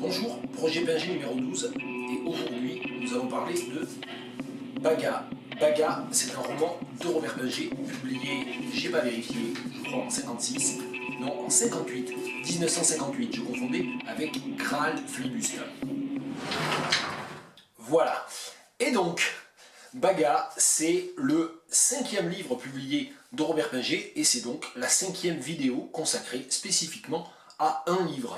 Bonjour, projet Pinger numéro 12, et aujourd'hui nous allons parler de Baga. Baga, c'est un roman de Robert Pinger, publié, j'ai pas vérifié, je crois en 56, non en 58, 1958, je confondais avec Graal Flibuste. Voilà, et donc, Baga, c'est le 5e livre publié de Robert Pinger, et c'est donc la 5e vidéo consacrée spécifiquement à un livre.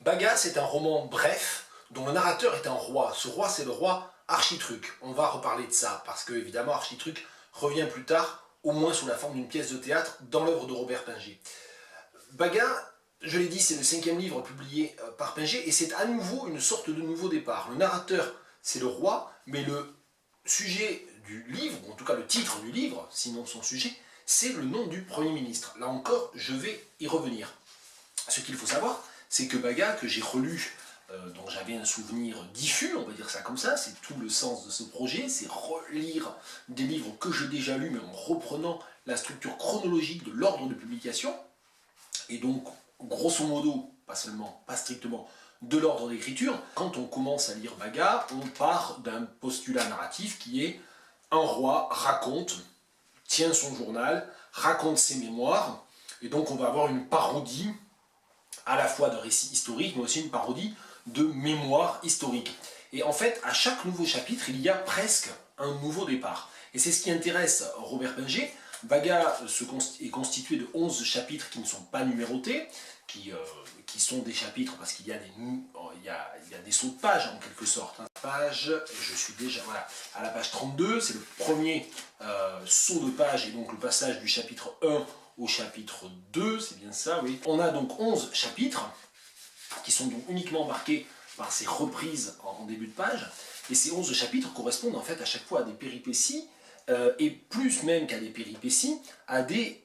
Baga, c'est un roman bref, dont le narrateur est un roi. Ce roi, c'est le roi Architruc. On va reparler de ça, parce que, évidemment, Architruc revient plus tard, au moins sous la forme d'une pièce de théâtre, dans l'œuvre de Robert Pinger. Baga, je l'ai dit, c'est le 5e livre publié par Pinger, et c'est à nouveau une sorte de nouveau départ. Le narrateur, c'est le roi, mais le sujet du livre, ou en tout cas le titre du livre, sinon son sujet, c'est le nom du Premier ministre. Là encore, je vais y revenir. Ce qu'il faut savoir, c'est que Baga, que j'ai relu, dont j'avais un souvenir diffus, on va dire ça comme ça, c'est tout le sens de ce projet, c'est relire des livres que j'ai déjà lus, mais en reprenant la structure chronologique de l'ordre de publication, et donc, grosso modo, pas strictement, de l'ordre d'écriture. Quand on commence à lire Baga, on part d'un postulat narratif qui est un roi raconte, tient son journal, raconte ses mémoires, et donc on va avoir une parodie à la fois de récits historiques, mais aussi une parodie de mémoire historique. Et en fait, à chaque nouveau chapitre, il y a presque un nouveau départ. Et c'est ce qui intéresse Robert Pinger. Baga est constitué de 11 chapitres qui ne sont pas numérotés, qui sont des chapitres parce qu'il y a des sauts de page en quelque sorte. Page, je suis déjà voilà, à la page 32, c'est le premier saut de page, et donc le passage du chapitre 1 au chapitre 2, c'est bien ça, oui. On a donc 11 chapitres, qui sont donc uniquement marqués par ces reprises en début de page, et ces 11 chapitres correspondent en fait à chaque fois à des péripéties, et plus même qu'à des péripéties, à des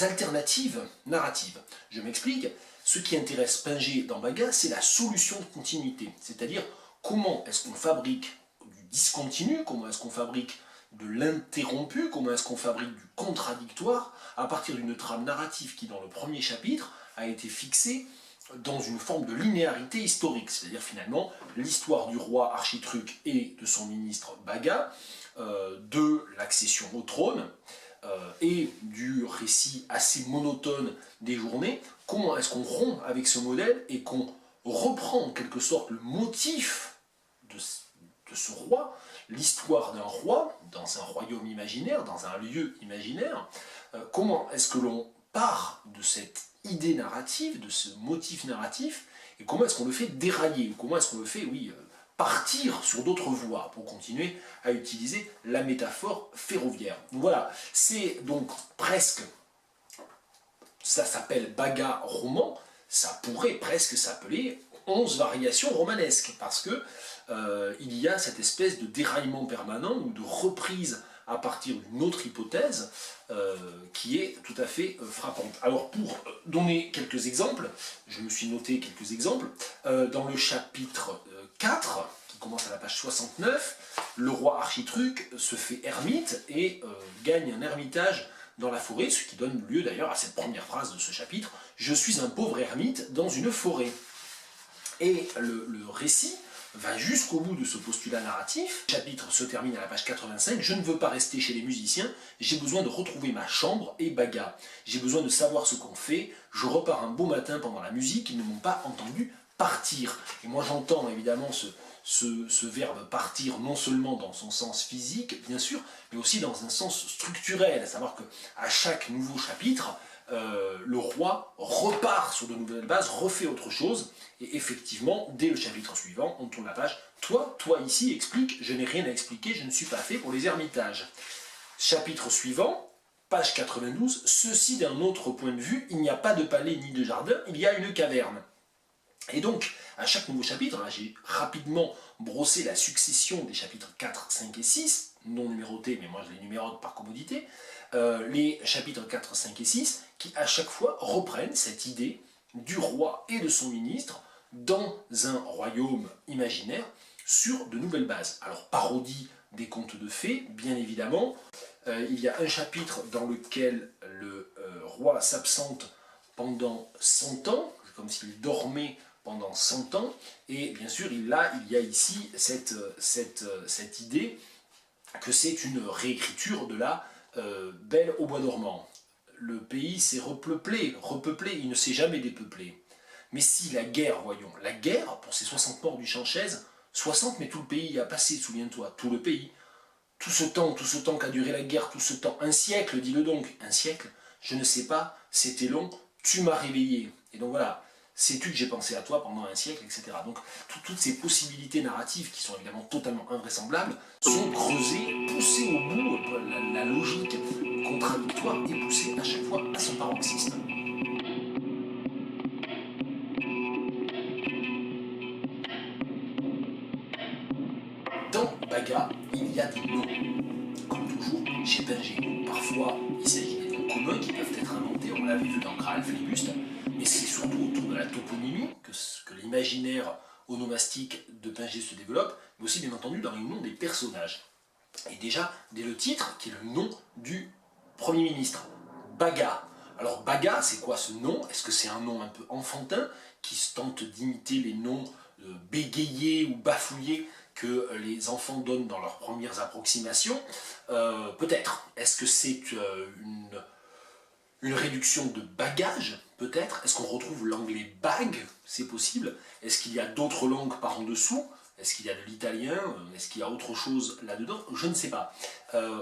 alternatives narratives. Je m'explique, ce qui intéresse Pinger dans Baga, c'est la solution de continuité, c'est-à-dire comment est-ce qu'on fabrique du discontinu, comment est-ce qu'on fabrique de l'interrompu, comment est-ce qu'on fabrique du contradictoire à partir d'une trame narrative qui, dans le premier chapitre, a été fixée dans une forme de linéarité historique, c'est-à-dire finalement l'histoire du roi Architruc et de son ministre Baga, de l'accession au trône, et du récit assez monotone des journées. Comment est-ce qu'on rompt avec ce modèle et qu'on reprend en quelque sorte le motif de ce roi, l'histoire d'un roi, dans un royaume imaginaire, dans un lieu imaginaire. Comment est-ce que l'on part de cette idée narrative, de ce motif narratif, et comment est-ce qu'on le fait dérailler, comment est-ce qu'on le fait, oui, partir sur d'autres voies, pour continuer à utiliser la métaphore ferroviaire. Donc voilà, c'est donc presque, ça s'appelle Baga roman, ça pourrait presque s'appeler 11 variations romanesques, parce que il y a cette espèce de déraillement permanent ou de reprise à partir d'une autre hypothèse qui est tout à fait frappante. Alors pour donner quelques exemples, je me suis noté quelques exemples, dans le chapitre 4, qui commence à la page 69, le roi Architruc se fait ermite et gagne un ermitage dans la forêt, ce qui donne lieu d'ailleurs à cette première phrase de ce chapitre, « Je suis un pauvre ermite dans une forêt ». Et le récit va jusqu'au bout de ce postulat narratif. Le chapitre se termine à la page 85. « Je ne veux pas rester chez les musiciens, j'ai besoin de retrouver ma chambre et Baga. J'ai besoin de savoir ce qu'on fait. Je repars un beau matin pendant la musique, ils ne m'ont pas entendu partir. » Et moi j'entends évidemment ce verbe « partir » non seulement dans son sens physique, bien sûr, mais aussi dans un sens structurel, à savoir qu'à chaque nouveau chapitre, le roi repart sur de nouvelles bases, refait autre chose, et effectivement, dès le chapitre suivant, on tourne la page. Toi ici, explique, je n'ai rien à expliquer, je ne suis pas fait pour les ermitages. Chapitre suivant, page 92, ceci d'un autre point de vue, il n'y a pas de palais ni de jardin, il y a une caverne. Et donc, à chaque nouveau chapitre, là j'ai rapidement brossé la succession des chapitres 4, 5 et 6, non numérotés, mais moi je les numérote par commodité, les chapitres 4, 5 et 6, qui à chaque fois reprennent cette idée du roi et de son ministre dans un royaume imaginaire sur de nouvelles bases. Alors parodie des contes de fées, bien évidemment, il y a un chapitre dans lequel le roi s'absente pendant 100 ans, comme s'il dormait pendant 100 ans, et bien sûr il y a ici cette idée que c'est une réécriture de la Belle au bois dormant. Le pays s'est repeuplé, il ne s'est jamais dépeuplé. Mais si la guerre, voyons, la guerre, pour ces 60 morts du Champchaise, 60, mais tout le pays y a passé, souviens-toi, tout le pays. Tout ce temps qu'a duré la guerre, tout ce temps, un siècle, dis-le donc, un siècle, je ne sais pas, c'était long, tu m'as réveillé. Et donc voilà, sais-tu que j'ai pensé à toi pendant un siècle, etc. Donc toutes ces possibilités narratives, qui sont évidemment totalement invraisemblables, sont creusées, poussées au bout, la logique contradictoire est poussée à chaque fois à son paroxysme. Dans Baga, il y a des noms, comme toujours chez Pinget. Parfois, il s'agit des noms communs qui peuvent être inventés, on l'avait vu dans Graal Flibuste, mais c'est surtout autour de la toponymie que l'imaginaire onomastique de Pinget se développe, mais aussi bien entendu dans les noms des personnages. Et déjà, dès le titre, qui est le nom du Premier ministre, Baga. Alors Baga, c'est quoi ce nom? Est-ce que c'est un nom un peu enfantin qui tente d'imiter les noms bégayés ou bafouillés que les enfants donnent dans leurs premières approximations? Peut-être. Est-ce que c'est une réduction de bagage? Peut-être. Est-ce qu'on retrouve l'anglais bag? C'est possible. Est-ce qu'il y a d'autres langues par en dessous? Est-ce qu'il y a de l'italien? Est-ce qu'il y a autre chose là-dedans? Je ne sais pas.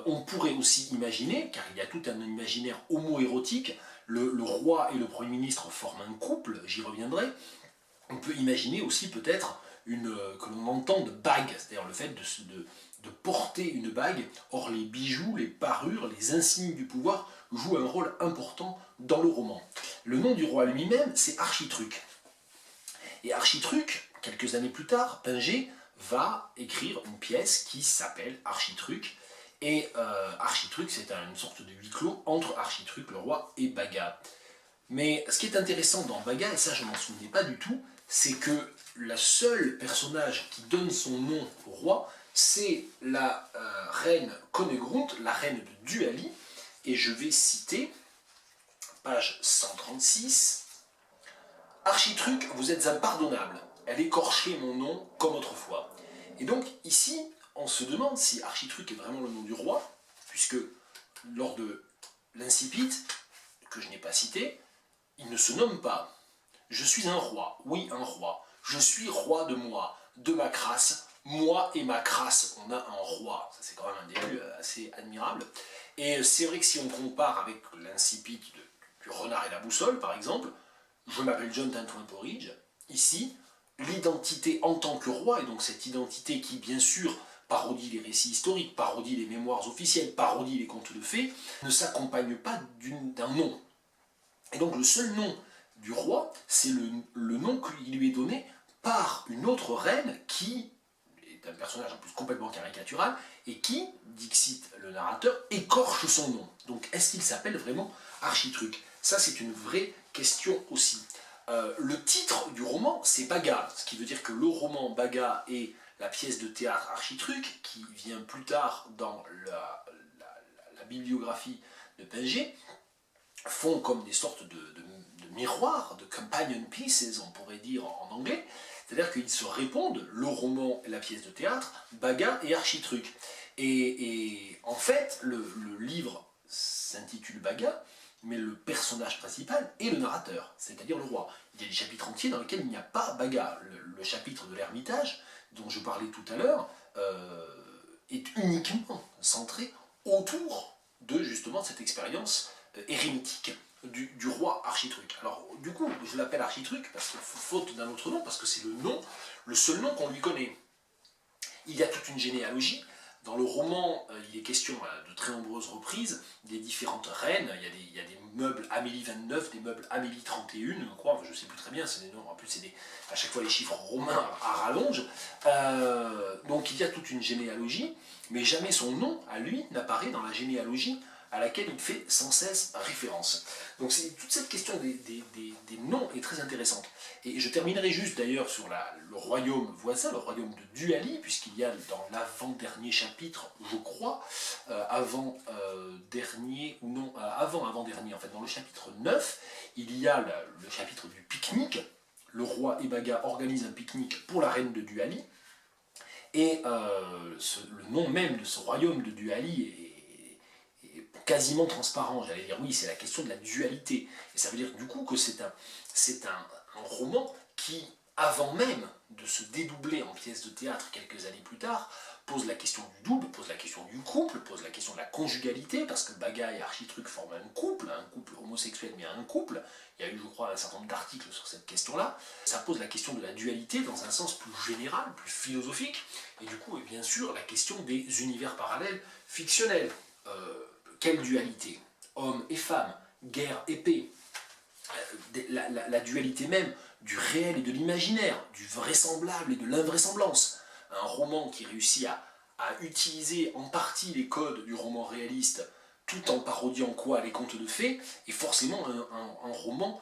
On pourrait aussi imaginer, car il y a tout un imaginaire homo-érotique, le roi et le Premier ministre forment un couple, j'y reviendrai. On peut imaginer aussi peut-être que l'on entende bague, c'est-à-dire le fait de porter une bague. Or les bijoux, les parures, les insignes du pouvoir jouent un rôle important dans le roman. Le nom du roi lui-même, c'est Architruc. Et Architruc, quelques années plus tard, Pinget va écrire une pièce qui s'appelle Architruc. Et Architruc, c'est une sorte de huis clos entre Architruc, le roi, et Baga. Mais ce qui est intéressant dans Baga, et ça je m'en souvenais pas du tout, c'est que le seul personnage qui donne son nom au roi, c'est la reine Conegrunt, la reine de Duali, et je vais citer, page 136, « Architruc, vous êtes impardonnable, elle écorchait mon nom comme autrefois. » Et donc ici, on se demande si Architruc est vraiment le nom du roi, puisque lors de l'incipit, que je n'ai pas cité, il ne se nomme pas. Je suis un roi, oui un roi. Je suis roi de moi, de ma crasse. Moi et ma crasse, on a un roi. Ça c'est quand même un début assez admirable. Et c'est vrai que si on compare avec l'incipit du Renard et la Boussole, par exemple, je m'appelle John Tintouin Porridge. Ici, l'identité en tant que roi, et donc cette identité qui, bien sûr, parodie les récits historiques, parodie les mémoires officielles, parodie les contes de fées, ne s'accompagne pas d'un nom. Et donc le seul nom du roi, c'est le nom qui lui est donné par une autre reine qui est un personnage en plus complètement caricatural et qui, dixit le narrateur, écorche son nom. Donc est-ce qu'il s'appelle vraiment Architruc? Ça c'est une vraie question aussi. Le titre du roman, c'est Baga, ce qui veut dire que le roman Baga et la pièce de théâtre Architruc, qui vient plus tard dans la bibliographie de Pinget, font comme des sortes de miroirs, de companion pieces, on pourrait dire en anglais, c'est-à-dire qu'ils se répondent, le roman et la pièce de théâtre, Baga et Architruc. Et en fait, le livre s'intitule Baga, mais le personnage principal est le narrateur, c'est-à-dire le roi. Il y a des chapitres entiers dans lesquels il n'y a pas Baga. Le chapitre de l'Ermitage, dont je parlais tout à l'heure, est uniquement centré autour de justement cette expérience érémitique du roi Architruc. Alors du coup, je l'appelle Architruc parce que faute d'un autre nom, parce que c'est le seul nom qu'on lui connaît. Il y a toute une généalogie. Dans le roman, il est question de très nombreuses reprises des différentes reines. Il y a des meubles Amélie 29, des meubles Amélie 31, je crois, je ne sais plus très bien, c'est des noms, en plus c'est à chaque fois les chiffres romains à rallonge. Donc il y a toute une généalogie, mais jamais son nom, à lui, n'apparaît dans la généalogie à laquelle il fait sans cesse référence. Donc toute cette question des noms est très intéressante. Et je terminerai juste d'ailleurs sur le royaume voisin, le royaume de Duali, puisqu'il y a dans l'avant-dernier chapitre, je crois, avant-dernier, ou non, avant-avant-dernier, en fait, dans le chapitre 9, il y a le chapitre du pique-nique. Le roi Ebaga organise un pique-nique pour la reine de Duali, et le nom même de ce royaume de Duali est quasiment transparent. J'allais dire, oui, c'est la question de la dualité. Et ça veut dire du coup que c'est un roman qui, avant même de se dédoubler en pièce de théâtre quelques années plus tard, pose la question du double, pose la question du couple, pose la question de la conjugalité, parce que Baga et Architruc forment un couple homosexuel, mais un couple. Il y a eu, je crois, un certain nombre d'articles sur cette question-là. Ça pose la question de la dualité dans un sens plus général, plus philosophique, et du coup, et bien sûr, la question des univers parallèles fictionnels. Quelle dualité? Homme et femme, guerre et paix. La dualité même du réel et de l'imaginaire, du vraisemblable et de l'invraisemblance. Un roman qui réussit à utiliser en partie les codes du roman réaliste tout en parodiant quoi les contes de fées, est forcément un roman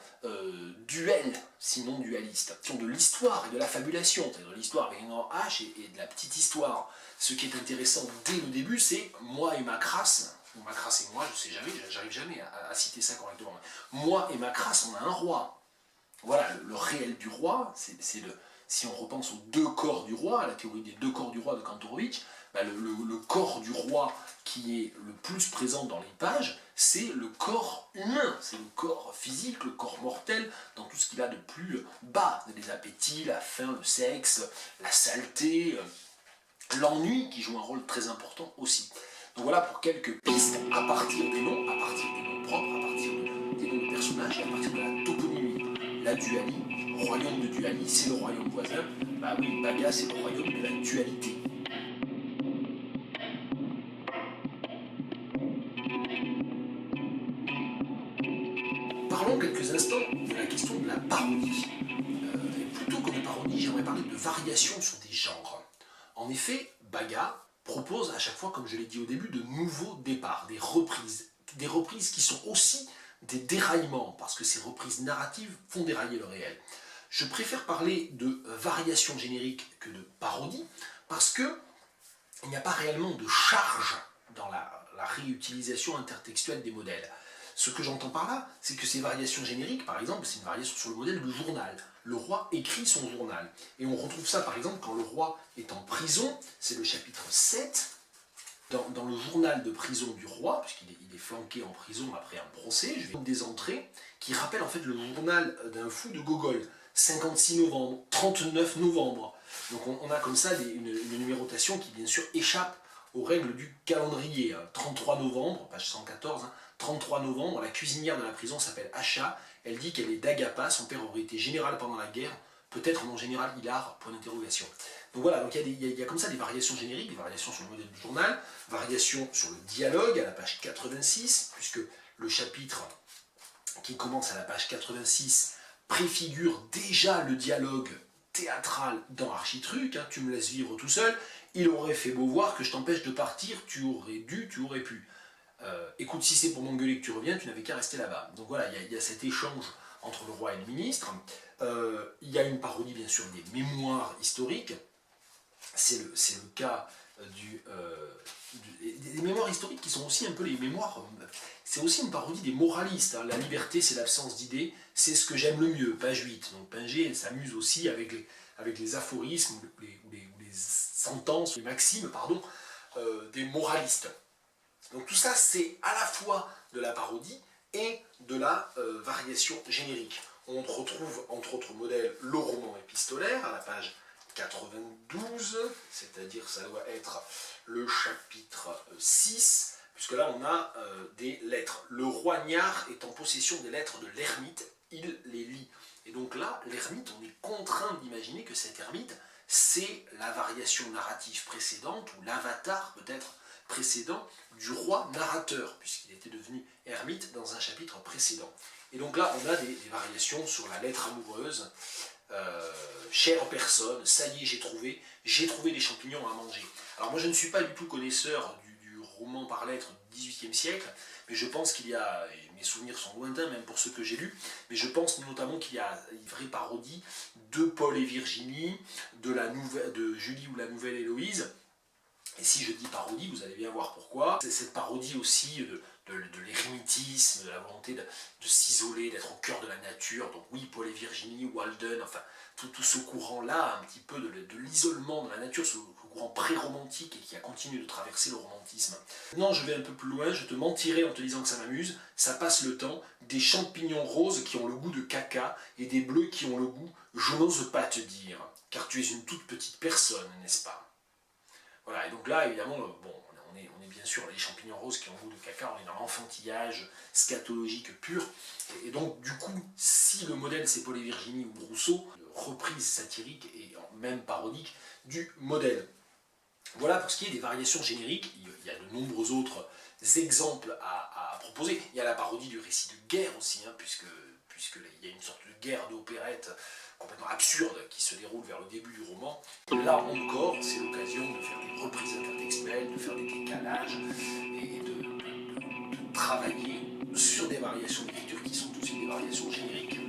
duel, sinon dualiste. De l'histoire et de la fabulation, c'est-à-dire de l'histoire avec un grand H et de la petite histoire. Ce qui est intéressant dès le début, c'est moi et ma crasse, ou ma crasse et moi, je sais jamais, j'arrive jamais à citer ça correctement. Moi et ma crasse, on a un roi. Voilà, le réel du roi, si on repense aux deux corps du roi, à la théorie des deux corps du roi de Kantorowicz, bah le corps du roi qui est le plus présent dans les pages, c'est le corps humain, c'est le corps physique, le corps mortel, dans tout ce qu'il a de plus bas, les appétits, la faim, le sexe, la saleté, l'ennui qui joue un rôle très important aussi. Donc voilà pour quelques pistes à partir des noms, propres, à partir des noms de personnages et à partir de la toponymie. La Duali, le royaume de Duali, c'est le royaume voisin. Bah oui, Baga, c'est le royaume de la dualité. Parlons quelques instants de la question de la parodie. Et plutôt que de parodie, j'aimerais parler de variations sur des genres. En effet, Baga propose à chaque fois, comme je l'ai dit au début, de nouveaux départs, des reprises qui sont aussi des déraillements, parce que ces reprises narratives font dérailler le réel. Je préfère parler de variations génériques que de parodie, parce que il n'y a pas réellement de charge dans la réutilisation intertextuelle des modèles. Ce que j'entends par là, c'est que ces variations génériques, par exemple, c'est une variation sur le modèle du journal. Le roi écrit son journal. Et on retrouve ça, par exemple, quand le roi est en prison, c'est le chapitre 7, dans le journal de prison du roi, puisqu'il est flanqué en prison après un procès, je vais des entrées qui rappellent en fait le journal d'un fou de Gogol. 56 novembre, 39 novembre. Donc on a comme ça une numérotation qui bien sûr échappe aux règles du calendrier. 33 novembre, page 114, 33 novembre, la cuisinière de la prison s'appelle Acha, elle dit qu'elle est d'Agapa, son père aurait été général pendant la guerre, peut-être mon général Hilar, point d'interrogation. Donc voilà, donc il y a comme ça des variations génériques, des variations sur le modèle du journal, variations sur le dialogue à la page 86, puisque le chapitre qui commence à la page 86 préfigure déjà le dialogue théâtral dans Architruc, tu me laisses vivre tout seul, il aurait fait beau voir que je t'empêche de partir, tu aurais dû, tu aurais pu. Écoute, si c'est pour m'engueuler que tu reviens, tu n'avais qu'à rester là-bas. Donc voilà, il y a cet échange entre le roi et le ministre. Il y a une parodie, bien sûr, des mémoires historiques. C'est le cas des mémoires historiques qui sont aussi un peu les mémoires. C'est aussi une parodie des moralistes. La liberté, c'est l'absence d'idées, c'est ce que j'aime le mieux, page 8. Donc Pinget s'amuse aussi avec les aphorismes, ou les sentences, les maximes, pardon, des moralistes. Donc tout ça, c'est à la fois de la parodie et de la variation générique. On retrouve, entre autres modèles, le roman épistolaire, à la page 92, c'est-à-dire ça doit être le chapitre 6, puisque là on a des lettres. Le roi Niard est en possession des lettres de l'ermite, il les lit. Et donc là, l'ermite, on est contraint d'imaginer que cet ermite, c'est la variation narrative précédente, ou l'avatar peut-être précédent du roi narrateur, puisqu'il était devenu ermite dans un chapitre précédent. Et donc là, on a des variations sur la lettre amoureuse, chère personne, ça y est, j'ai trouvé des champignons à manger. Alors moi, je ne suis pas du tout connaisseur du roman par lettres du XVIIIe siècle, mais je pense qu'il y a, et mes souvenirs sont lointains même pour ceux que j'ai lus, mais je pense notamment qu'il y a une vraie parodie de Paul et Virginie, de Julie ou la Nouvelle Héloïse. Et si je dis parodie, vous allez bien voir pourquoi. C'est cette parodie aussi de l'érémitisme, de la volonté de s'isoler, d'être au cœur de la nature. Donc oui, Paul et Virginie, Walden, enfin tout ce courant-là, un petit peu de l'isolement de la nature, ce courant pré-romantique et qui a continué de traverser le romantisme. Non, je vais un peu plus loin, je te mentirai en te disant que ça m'amuse, ça passe le temps, des champignons roses qui ont le goût de caca et des bleus qui ont le goût, je n'ose pas te dire, car tu es une toute petite personne, n'est-ce pas? Voilà, et donc là, évidemment, bon, on est bien sûr les champignons roses qui ont le goût de caca, on est dans l'enfantillage scatologique pur, et donc du coup, si le modèle c'est Paul et Virginie ou Rousseau, reprise satirique et même parodique du modèle. Voilà pour ce qui est des variations génériques, il y a de nombreux autres exemples à proposer. Il y a la parodie du récit de guerre aussi, hein, puisqu'il y a une sorte de guerre d'opérette complètement absurde qui se déroule vers le début du roman. Là encore, c'est l'occasion de faire des reprises intertextuelles, de faire des décalages et de travailler sur des variations d'écriture qui sont aussi des variations génériques.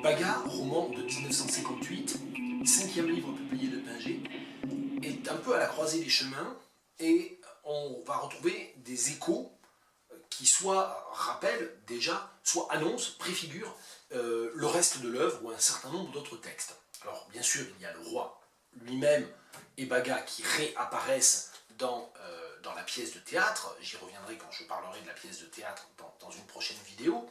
Baga, roman de 1958, cinquième livre publié de Pinget, est un peu à la croisée des chemins et on va retrouver des échos qui soit rappellent déjà, soit annoncent, préfigurent le reste de l'œuvre ou un certain nombre d'autres textes. Alors bien sûr, il y a le roi lui-même et Baga qui réapparaissent dans la pièce de théâtre. J'y reviendrai quand je parlerai de la pièce de théâtre dans une prochaine vidéo.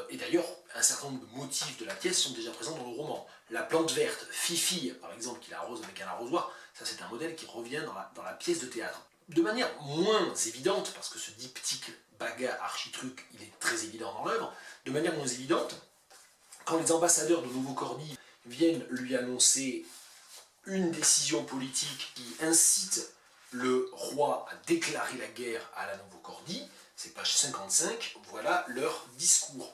Et d'ailleurs, un certain nombre de motifs de la pièce sont déjà présents dans le roman. La plante verte, Fifi, par exemple, qui l'arrose avec un arrosoir, ça c'est un modèle qui revient dans la pièce de théâtre. De manière moins évidente, parce que ce diptyque Baga architruc, il est très évident dans l'œuvre, de manière moins évidente, quand les ambassadeurs de Nouveau-Cordie viennent lui annoncer une décision politique qui incite le roi à déclarer la guerre à la Nouveau-Cordie, c'est page 55, voilà leur discours.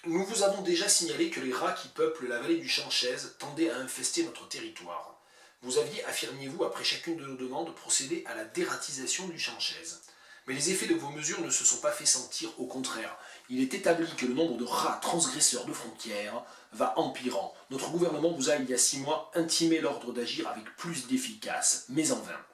Nous vous avons déjà signalé que les rats qui peuplent la vallée du Chanchez tendaient à infester notre territoire. Vous aviez, affirmiez-vous, après chacune de nos demandes, procédé à la dératisation du Chanchez. Mais les effets de vos mesures ne se sont pas fait sentir, au contraire. Il est établi que le nombre de rats transgresseurs de frontières va empirant. Notre gouvernement vous a, il y a 6 mois, intimé l'ordre d'agir avec plus d'efficace, mais en vain.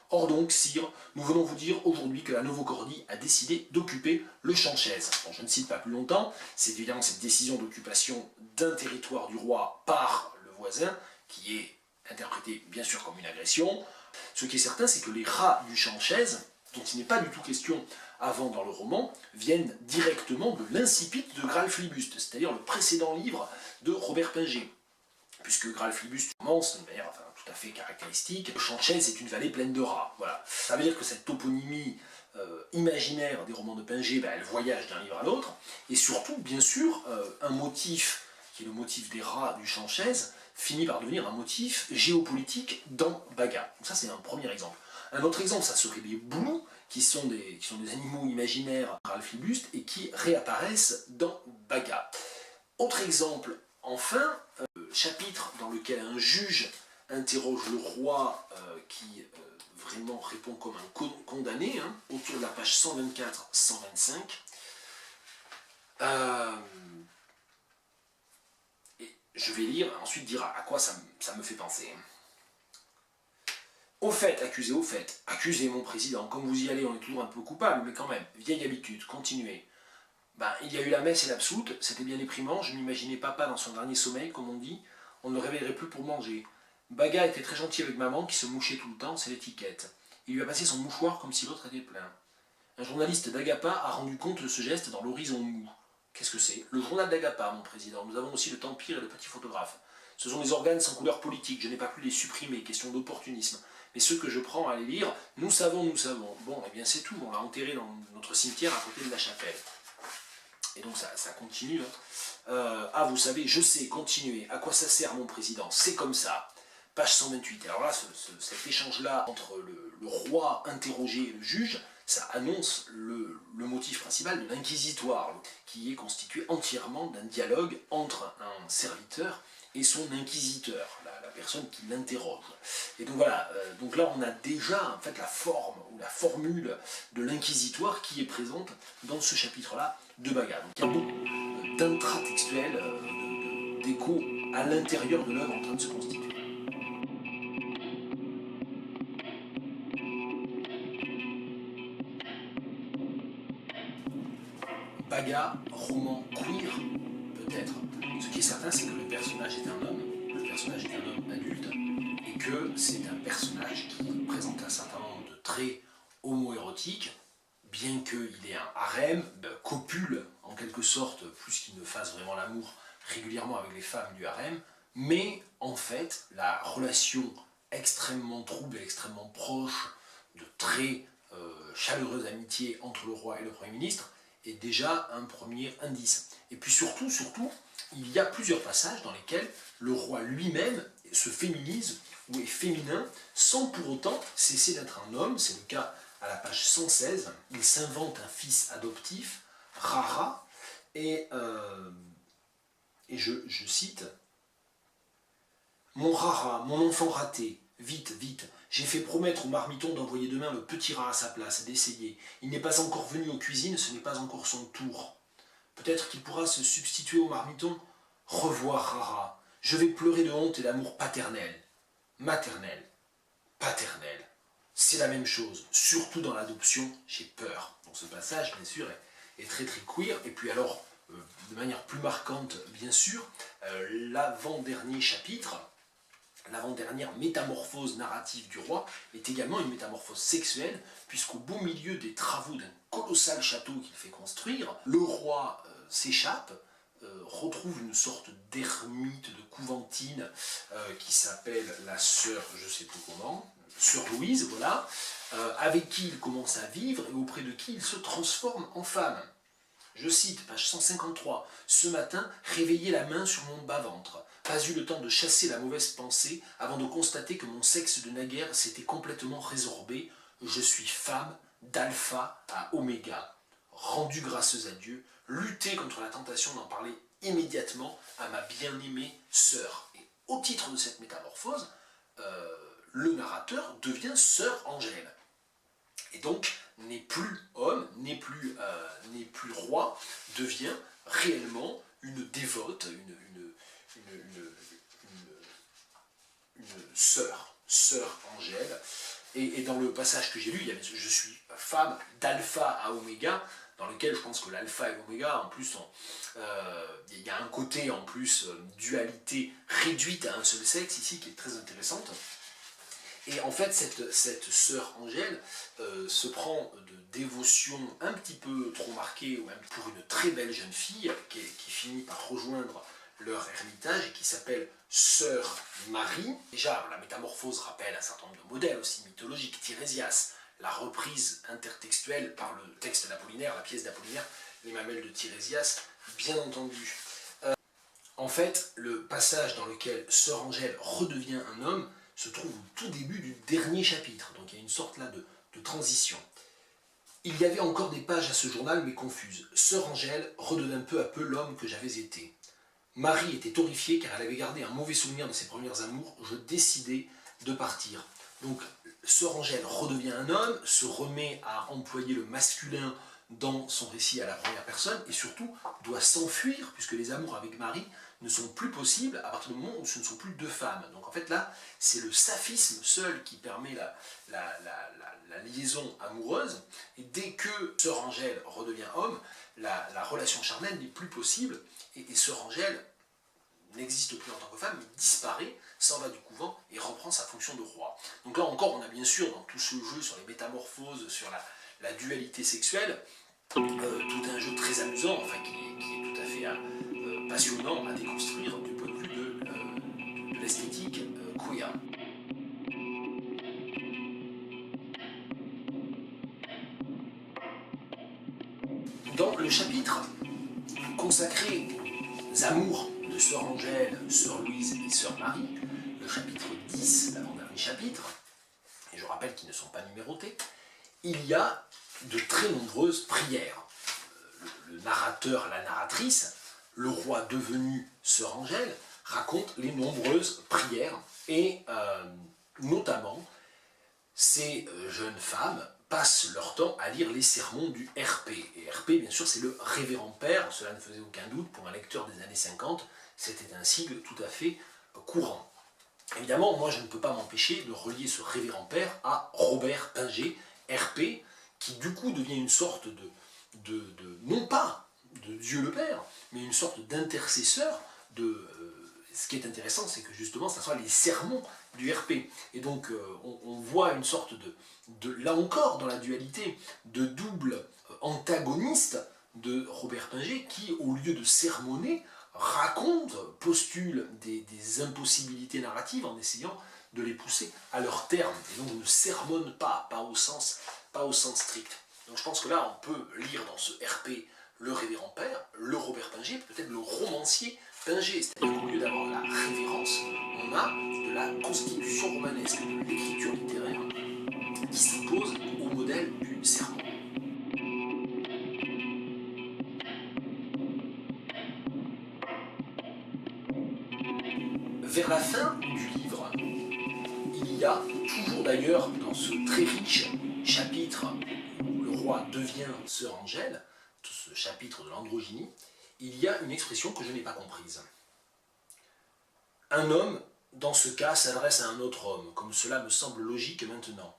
Or donc, sire, nous venons vous dire aujourd'hui que la Nouveau-Cordie a décidé d'occuper le Chanchez. Bon, je ne cite pas plus longtemps, c'est évidemment cette décision d'occupation d'un territoire du roi par le voisin, qui est interprétée bien sûr comme une agression. Ce qui est certain, c'est que les rats du Chanchez, dont il n'est pas du tout question avant dans le roman, viennent directement de l'Incipit de Graal Flibuste, c'est-à-dire le précédent livre de Robert Pinget. Puisque Graal Flibuste commence d'une manière tout à fait caractéristique, le Chanchez est une vallée pleine de rats. Voilà. Ça veut dire que cette toponymie imaginaire des romans de Pinget, elle voyage d'un livre à l'autre, et surtout, bien sûr, un motif, qui est le motif des rats du Chanchez, finit par devenir un motif géopolitique dans Baga. Donc ça, c'est un premier exemple. Un autre exemple, ça serait les bouts, qui sont des animaux imaginaires Graal Flibuste, et qui réapparaissent dans Baga. Autre exemple, enfin, chapitre dans lequel un juge interroge le roi qui vraiment répond comme un condamné, hein, autour de la page 124-125. Et je vais lire, ensuite dire à quoi ça me fait penser. Au fait, accusez mon président, comme vous y allez, on est toujours un peu coupable, mais quand même, vieille habitude, continuez. Il y a eu la messe et l'absoute, c'était bien déprimant, je m'imaginais papa dans son dernier sommeil, comme on dit, on ne le réveillerait plus pour manger. Baga était très gentil avec maman, qui se mouchait tout le temps, c'est l'étiquette. Il lui a passé son mouchoir comme si l'autre était plein. Un journaliste d'Agapa a rendu compte de ce geste dans l'horizon mou. Qu'est-ce que c'est? Le journal d'Agapa, mon président. Nous avons aussi le Tempire et le Petit Photographe. Ce sont des organes sans couleur politique, je n'ai pas pu les supprimer, question d'opportunisme. Mais ceux que je prends à les lire, nous savons. Bon, eh bien c'est tout, on l'a enterré dans notre cimetière à côté de la chapelle. Et donc ça continue. Hein. Vous savez, je sais, continuez. À quoi ça sert, mon président? C'est comme ça. Page 128. Alors là, cet échange-là entre le roi interrogé et le juge, ça annonce le motif principal de l'inquisitoire, qui est constitué entièrement d'un dialogue entre un serviteur et son inquisiteur, la personne qui l'interroge. Et donc voilà, donc là on a déjà en fait la forme ou la formule de l'inquisitoire qui est présente dans ce chapitre-là de Baga. Donc il y a beaucoup d'intratextuels, d'échos à l'intérieur de l'œuvre en train de se constituer. Baga, roman queer, peut-être. Ce qui est certain, c'est que le personnage est un homme, le personnage est un homme adulte, et que c'est un personnage qui présente un certain nombre de traits homoérotiques, bien qu'il ait un harem, copule en quelque sorte, plus qu'il ne fasse vraiment l'amour régulièrement avec les femmes du harem, mais en fait, la relation extrêmement trouble et extrêmement proche de très chaleureuse amitié entre le roi et le Premier ministre est déjà un premier indice. Et puis surtout, il y a plusieurs passages dans lesquels le roi lui-même se féminise ou est féminin sans pour autant cesser d'être un homme. C'est le cas à la page 116. Il s'invente un fils adoptif, Rara, et je cite « Mon Rara, mon enfant raté, vite, vite, j'ai fait promettre au marmiton d'envoyer demain le petit rat à sa place, d'essayer. Il n'est pas encore venu aux cuisines, ce n'est pas encore son tour. Peut-être qu'il pourra se substituer au marmiton. Revoir Rara. Je vais pleurer de honte et d'amour paternel. Maternel. Paternel. C'est la même chose. Surtout dans l'adoption, j'ai peur. » Donc ce passage, bien sûr, est très très queer. Et puis alors, de manière plus marquante, bien sûr, l'avant-dernier chapitre, l'avant-dernière métamorphose narrative du roi est également une métamorphose sexuelle, puisqu'au beau milieu des travaux d'un colossal château qu'il fait construire, le roi s'échappe, retrouve une sorte d'ermite, de couventine qui s'appelle la sœur, je sais plus comment, sœur Louise, voilà, avec qui il commence à vivre et auprès de qui il se transforme en femme. Je cite, page 153, « Ce matin, réveillé la main sur mon bas-ventre. Pas eu le temps de chasser la mauvaise pensée avant de constater que mon sexe de naguère s'était complètement résorbé. Je suis femme d'alpha à oméga. Rendu grâces à Dieu, lutter contre la tentation d'en parler immédiatement à ma bien-aimée sœur. » Et au titre de cette métamorphose, le narrateur devient sœur Angèle. Et donc, n'est plus homme, n'est plus roi, devient réellement une dévote, une sœur Angèle. Et dans le passage que j'ai lu, il y avait « Je suis femme d'alpha à oméga », dans lequel je pense que l'alpha et l'oméga, en plus, il y a un côté, en plus, dualité réduite à un seul sexe, ici, qui est très intéressante. Et en fait, cette sœur Angèle se prend de dévotion un petit peu trop marquée, ou même pour une très belle jeune fille, qui finit par rejoindre leur ermitage et qui s'appelle Sœur Marie. Déjà, la métamorphose rappelle un certain nombre de modèles aussi mythologiques. Tirésias, la reprise intertextuelle par le texte d'Apollinaire, la pièce d'Apollinaire, les mamelles de Tirésias, bien entendu. En fait, le passage dans lequel Sœur Angèle redevient un homme se trouve au tout début du dernier chapitre, donc il y a une sorte là de transition. Il y avait encore des pages à ce journal, mais confuses. Sœur Angèle redevint peu à peu l'homme que j'avais été. Marie était horrifiée car elle avait gardé un mauvais souvenir de ses premières amours. Je décidai de partir. Donc, Sœur Angèle redevient un homme, se remet à employer le masculin dans son récit à la première personne, et surtout doit s'enfuir, puisque les amours avec Marie ne sont plus possibles à partir du moment où ce ne sont plus deux femmes. Donc en fait là, c'est le saphisme seul qui permet la liaison amoureuse, et dès que Sœur Angèle redevient homme, la relation charnelle n'est plus possible, et Sœur Angèle n'existe plus en tant que femme, mais disparaît, s'en va du couvent et reprend sa fonction de roi. Donc là encore, on a bien sûr dans tout ce jeu sur les métamorphoses, sur la dualité sexuelle, tout un jeu très amusant, enfin qui est tout à fait passionnant à déconstruire du point de vue de l'esthétique queer. Dans le chapitre consacré aux amours de Sœur Angèle, Sœur Louise et Sœur Marie, le chapitre 10, l'avant-dernier chapitre, et je rappelle qu'ils ne sont pas numérotés, il y a de très nombreuses prières. Le narrateur, la narratrice, le roi devenu sœur Angèle, raconte les nombreuses prières et notamment ces jeunes femmes passent leur temps à lire les sermons du RP. Et RP, bien sûr, c'est le révérend père, cela ne faisait aucun doute, pour un lecteur des années 50, c'était un sigle tout à fait courant. Évidemment, moi je ne peux pas m'empêcher de relier ce révérend père à Robert Pinget, RP, qui du coup devient une sorte non pas de Dieu le Père, mais une sorte d'intercesseur de... ce qui est intéressant, c'est que justement, ça soit les sermons du RP. Et donc, on voit une sorte là encore, dans la dualité, de double antagoniste de Robert Pinget, qui, au lieu de sermonner, raconte, postule des impossibilités narratives en essayant de les pousser à leur terme. Et donc, ne sermonne pas au sens strict. Donc je pense que là, on peut lire dans ce RP le révérend père, le Robert Pinget, peut-être le romancier Pinget. C'est-à-dire qu'au lieu d'avoir la révérence, on a de la constitution romanesque, de l'écriture littéraire qui s'impose au modèle du sermon. Vers la fin du livre, il y a toujours d'ailleurs dans ce très riche chapitre où le roi devient sœur Angèle, tout ce chapitre de l'androgynie, il y a une expression que je n'ai pas comprise. Un homme, dans ce cas, s'adresse à un autre homme, comme cela me semble logique maintenant.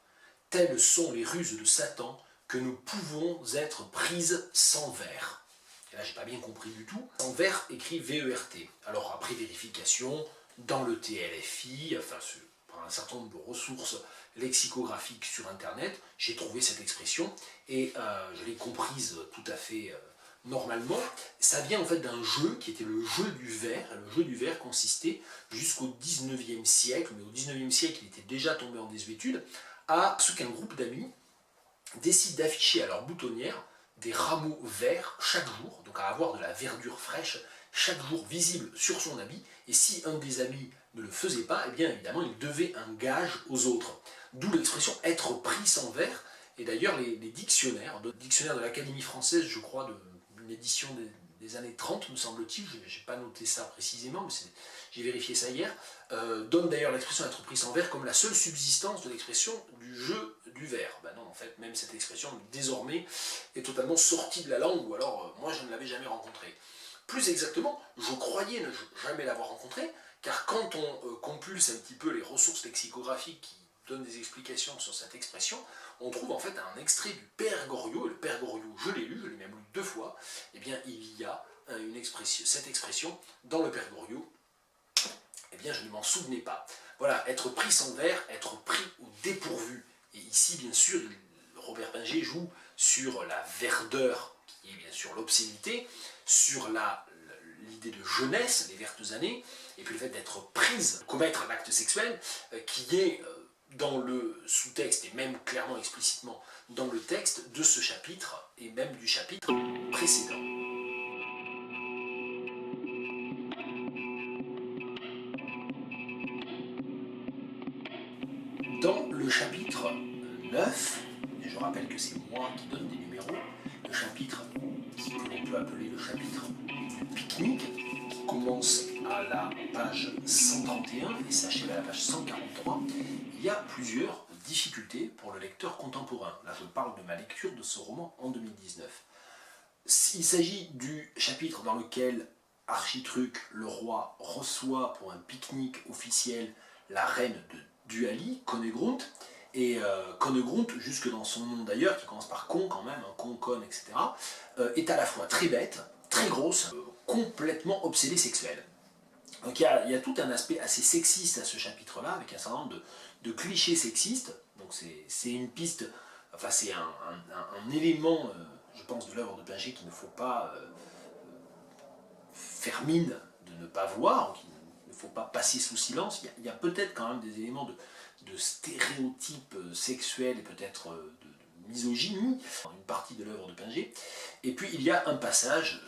Telles sont les ruses de Satan que nous pouvons être prises sans verre. Et là, j'ai pas bien compris du tout. Sans verre écrit V-E-R-T. Alors, après vérification, dans le TLFI, enfin, par un certain nombre de ressources lexicographiques sur Internet, j'ai trouvé cette expression et je l'ai comprise tout à fait normalement. Ça vient en fait d'un jeu qui était le jeu du verre. Le jeu du verre consistait jusqu'au 19e siècle, mais au 19e siècle, il était déjà tombé en désuétude, à ce qu'un groupe d'amis décide d'afficher à leur boutonnière des rameaux verts chaque jour, donc à avoir de la verdure fraîche chaque jour visible sur son habit, et si un des amis ne le faisait pas, eh bien évidemment il devait un gage aux autres. D'où l'expression « être pris sans verre », et d'ailleurs les dictionnaires de l'Académie française, je crois, d'une édition des années 30, me semble-t-il, je n'ai pas noté ça précisément, mais j'ai vérifié ça hier, donne d'ailleurs l'expression être pris sans verre comme la seule subsistance de l'expression du jeu du verre. Ben non, en fait, même cette expression, désormais, est totalement sortie de la langue, ou alors, moi, je ne l'avais jamais rencontrée. Plus exactement, je croyais ne jamais l'avoir rencontrée, car quand on compulse un petit peu les ressources lexicographiques qui donnent des explications sur cette expression, on trouve en fait un extrait du Père Goriot, et le Père Goriot, je l'ai lu, je l'ai même lu 2 fois, et bien il y a cette expression dans le Père Goriot, eh bien je ne m'en souvenais pas. Voilà, être pris sans verre, être pris au dépourvu. Et ici, bien sûr, Robert Pinget joue sur la verdeur, qui est bien sûr l'obscénité, sur l'idée de jeunesse, les vertes années, et puis le fait d'être prise, commettre un acte sexuel, qui est dans le sous-texte, et même clairement explicitement dans le texte de ce chapitre, et même du chapitre précédent. Dans le chapitre 9, et je rappelle que c'est moi qui donne des numéros, le chapitre que l'on peut appeler le chapitre du pique-nique commence à la page 131 et s'achève à la page 143. Il y a plusieurs difficultés pour le lecteur contemporain. Là, je parle de ma lecture de ce roman en 2019. Il s'agit du chapitre dans lequel Architruc, le roi, reçoit pour un pique-nique officiel la reine de Duali, Konegrunt, et Konegrunt, jusque dans son nom d'ailleurs, qui commence par con quand même, con, etc., est à la fois très bête, très grosse, complètement obsédée sexuelle. Donc il y a tout un aspect assez sexiste à ce chapitre-là, avec un certain nombre de clichés sexistes. Donc c'est une piste, enfin c'est un élément, je pense, de l'œuvre de Pinget qu'il ne faut pas faire mine de ne pas voir, qu'il ne faut pas passer sous silence. Il y a peut-être quand même des éléments de stéréotypes sexuels et peut-être de misogynie dans une partie de l'œuvre de Pinget. Et puis il y a un passage,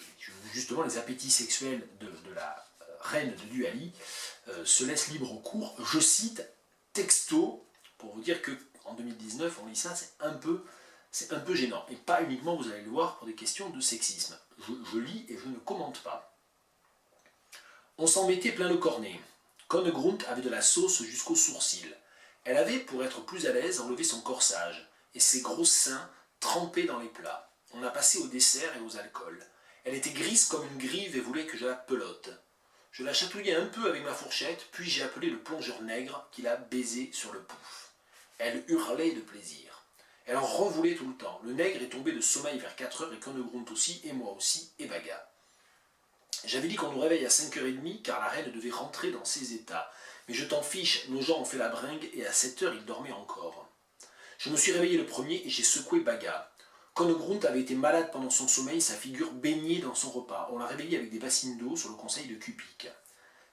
justement les appétits sexuels de la reine de Duali se laissent libre cours. Je cite texto, pour vous dire qu'en 2019, on lit ça, c'est un peu c'est un peu gênant. Et pas uniquement, vous allez le voir, pour des questions de sexisme. Je lis et je ne commente pas. On s'en mettait plein le cornet. Connegrunt avait de la sauce jusqu'aux sourcils. Elle avait, pour être plus à l'aise, enlevé son corsage, et ses gros seins trempés dans les plats. On a passé au dessert et aux alcools. Elle était grise comme une grive et voulait que je la pelote. Je la chatouillai un peu avec ma fourchette, puis j'ai appelé le plongeur nègre qui la baisé sur le pouf. Elle hurlait de plaisir. Elle en revoulait tout le temps. Le nègre est tombé de sommeil vers 4 heures et Connegrunt aussi, et moi aussi, et Baga. J'avais dit qu'on nous réveille à 5h30 car la reine devait rentrer dans ses états. Mais je t'en fiche, nos gens ont fait la bringue et à 7h ils dormaient encore. Je me suis réveillé le premier et j'ai secoué Baga. Connegrunt avait été malade pendant son sommeil, sa figure baignée dans son repas. On l'a réveillée avec des bassines d'eau sur le conseil de Cupic.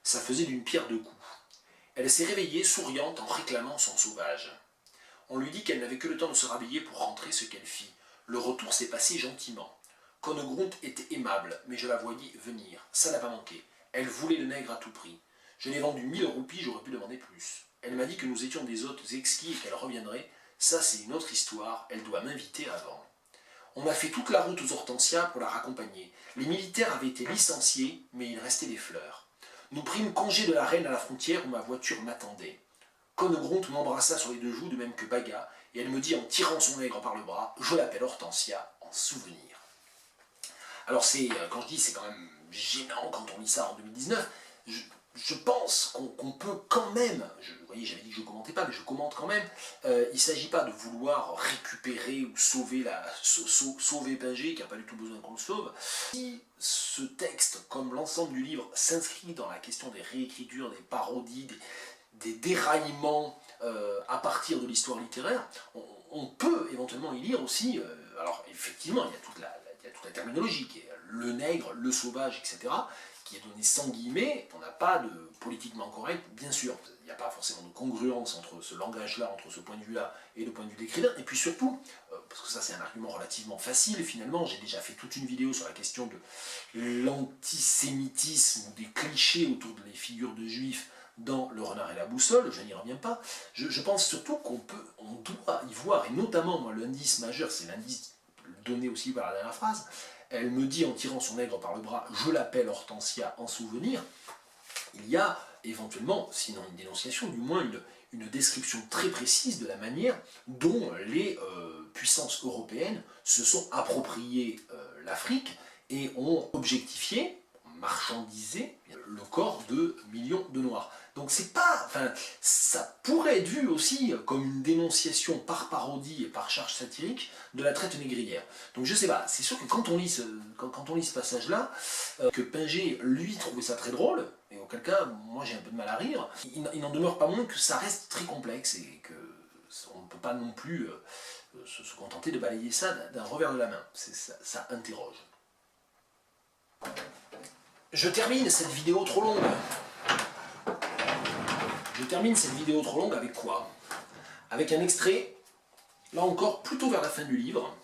Ça faisait d'une pierre deux coups. Elle s'est réveillée souriante en réclamant son sauvage. On lui dit qu'elle n'avait que le temps de se rhabiller pour rentrer, ce qu'elle fit. Le retour s'est passé gentiment. Connegrunt était aimable, mais je la voyais venir. Ça n'a pas manqué. Elle voulait le nègre à tout prix. Je l'ai vendu 1000 roupies, j'aurais pu demander plus. Elle m'a dit que nous étions des hôtes exquis et qu'elle reviendrait. Ça, c'est une autre histoire. Elle doit m'inviter avant. On a fait toute la route aux Hortensias pour la raccompagner. Les militaires avaient été licenciés, mais il restait des fleurs. Nous prîmes congé de la reine à la frontière où ma voiture m'attendait. Connegrunt m'embrassa sur les deux joues, de même que Baga, et elle me dit en tirant son nègre par le bras, je l'appelle Hortensia en souvenir. Alors quand je dis c'est quand même gênant quand on lit ça en 2019, je pense qu'on peut quand même, vous voyez j'avais dit que je ne commentais pas, mais je commente quand même, il ne s'agit pas de vouloir récupérer ou sauver Pinget, qui n'a pas du tout besoin qu'on le sauve. Si ce texte, comme l'ensemble du livre, s'inscrit dans la question des réécritures, des parodies, des déraillements à partir de l'histoire littéraire, on peut éventuellement y lire aussi, alors effectivement il y a toute la terminologie qui est le nègre, le sauvage, etc., qui est donné sans guillemets. On n'a pas de politiquement correct, bien sûr, il n'y a pas forcément de congruence entre ce langage-là, entre ce point de vue-là et le point de vue d'écrivain, et puis surtout, parce que ça c'est un argument relativement facile finalement, j'ai déjà fait toute une vidéo sur la question de l'antisémitisme ou des clichés autour des figures de juifs dans Le Renard et la Boussole, je n'y reviens pas. Je pense surtout qu'on doit y voir, et notamment moi l'indice majeur, c'est l'indice donné aussi par la dernière phrase, elle me dit en tirant son nègre par le bras, je l'appelle Hortensia en souvenir, il y a éventuellement, sinon une dénonciation, du moins une description très précise de la manière dont les puissances européennes se sont appropriées l'Afrique et ont objectifié, marchandisé le corps de millions de Noirs. Donc c'est pas, enfin, ça pourrait être vu aussi comme une dénonciation par parodie et par charge satirique de la traite négrière. Donc je sais pas, c'est sûr que quand on lit ce passage-là, que Pinget, lui, trouvait ça très drôle, et auquel cas, moi j'ai un peu de mal à rire, il n'en demeure pas moins que ça reste très complexe et qu'on ne peut pas non plus se contenter de balayer ça d'un revers de la main. Ça interroge. Je termine cette vidéo trop longue. Avec quoi? Avec un extrait, là encore, plutôt vers la fin du livre.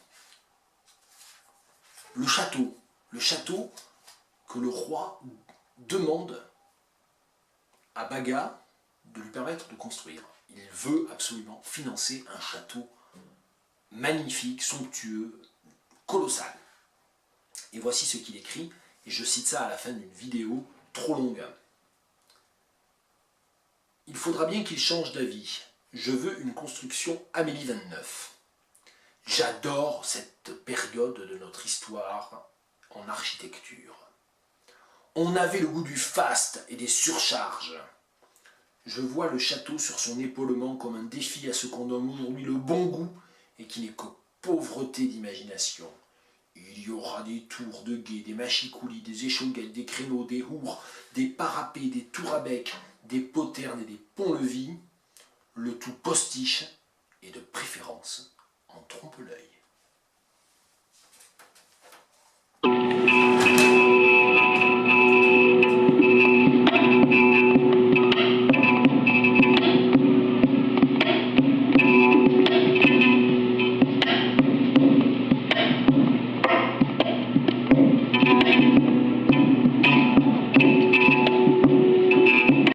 Le château. Le château que le roi demande à Baga de lui permettre de construire. Il veut absolument financer un château magnifique, somptueux, colossal. Et voici ce qu'il écrit, et je cite ça à la fin d'une vidéo trop longue. Il faudra bien qu'il change d'avis. Je veux une construction Amélie 29. J'adore cette période de notre histoire en architecture. On avait le goût du faste et des surcharges. Je vois le château sur son épaulement comme un défi à ce qu'on nomme aujourd'hui le bon goût et qui n'est que pauvreté d'imagination. Il y aura des tours de guet, des machicoulis, des échauguettes, des créneaux, des hours, des parapets, des tours à bec, des poternes et des ponts-levis, le tout postiche et de préférence en trompe-l'œil.